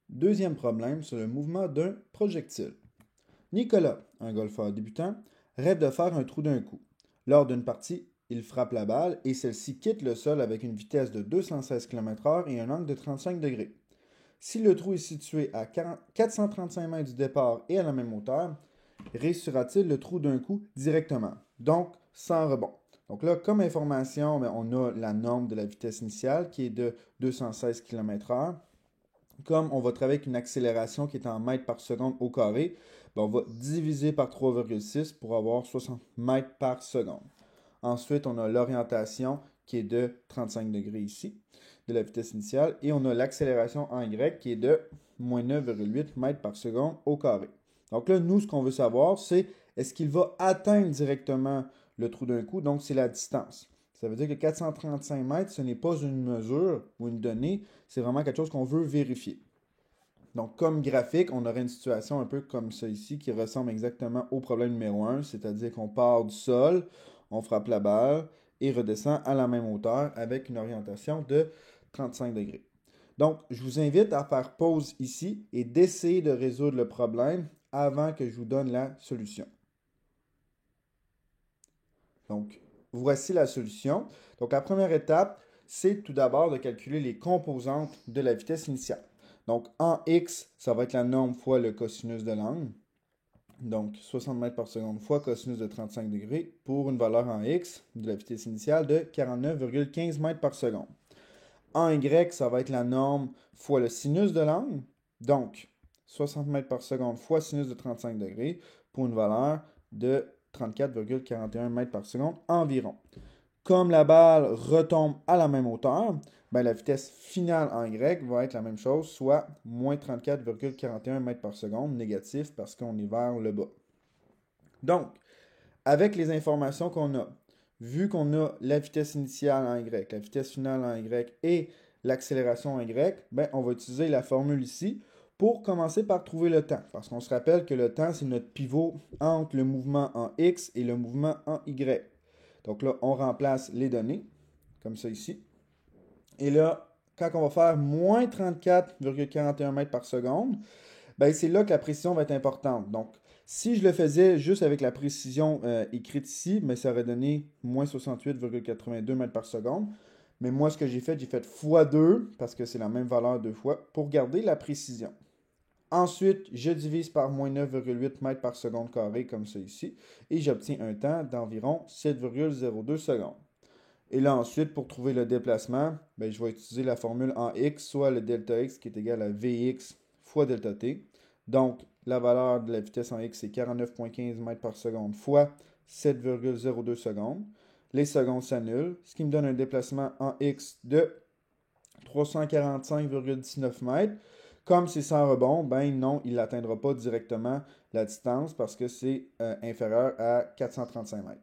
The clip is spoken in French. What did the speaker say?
Deuxième problème sur le mouvement d'un projectile. Nicolas, un golfeur débutant, rêve de faire un trou d'un coup. Lors d'une partie, il frappe la balle et celle-ci quitte le sol avec une vitesse de 216 km/h et un angle de 35 degrés. Si le trou est situé à 435 mètres du départ et à la même hauteur, réussira-t-il le trou d'un coup directement, donc sans rebond? Donc là, comme information, on a la norme de la vitesse initiale qui est de 216 km/h. Comme on va travailler avec une accélération qui est en mètres par seconde au carré, on va diviser par 3,6 pour avoir 60 mètres par seconde. Ensuite, on a l'orientation qui est de 35 degrés ici, de la vitesse initiale, et on a l'accélération en Y qui est de moins 9,8 mètres par seconde au carré. Donc là, nous, ce qu'on veut savoir, c'est est-ce qu'il va atteindre directement le trou d'un coup, donc c'est la distance. Ça veut dire que 435 mètres, ce n'est pas une mesure ou une donnée, c'est vraiment quelque chose qu'on veut vérifier. Donc, comme graphique, on aurait une situation un peu comme ça ici qui ressemble exactement au problème numéro 1, c'est-à-dire qu'on part du sol, on frappe la balle et redescend à la même hauteur avec une orientation de 35 degrés. Donc, je vous invite à faire pause ici et d'essayer de résoudre le problème avant que je vous donne la solution. Donc, voici la solution. Donc, la première étape, c'est tout d'abord de calculer les composantes de la vitesse initiale. Donc, en x, ça va être la norme fois le cosinus de l'angle. Donc, 60 mètres par seconde fois cosinus de 35 degrés pour une valeur en x de la vitesse initiale de 49,15 mètres par seconde. En y, ça va être la norme fois le sinus de l'angle. Donc, 60 mètres par seconde fois sinus de 35 degrés pour une valeur de 34,41 mètres par seconde environ. Comme la balle retombe à la même hauteur, la vitesse finale en Y va être la même chose, soit moins 34,41 mètres par seconde, négatif parce qu'on est vers le bas. Donc, avec les informations qu'on a, vu qu'on a la vitesse initiale en Y, la vitesse finale en Y et l'accélération en Y, on va utiliser la formule ici pour commencer par trouver le temps. Parce qu'on se rappelle que le temps, c'est notre pivot entre le mouvement en X et le mouvement en Y. Donc là, on remplace les données, comme ça ici. Et là, quand on va faire moins 34,41 mètres par seconde, c'est là que la précision va être importante. Donc, si je le faisais juste avec la précision écrite ici, ça aurait donné moins 68,82 mètres par seconde. Mais moi, ce que j'ai fait x2, parce que c'est la même valeur deux fois, pour garder la précision. Ensuite, je divise par moins 9,8 mètres par seconde carré, comme ça ici, et j'obtiens un temps d'environ 7,02 secondes. Et là, ensuite, pour trouver le déplacement, je vais utiliser la formule en x, soit le delta x qui est égal à vx fois delta t. Donc, la valeur de la vitesse en x, c'est 49,15 mètres par seconde fois 7,02 secondes. Les secondes s'annulent, ce qui me donne un déplacement en x de 345,19 mètres. Comme c'est sans rebond, non, il n'atteindra pas directement la distance parce que c'est inférieur à 435 mètres.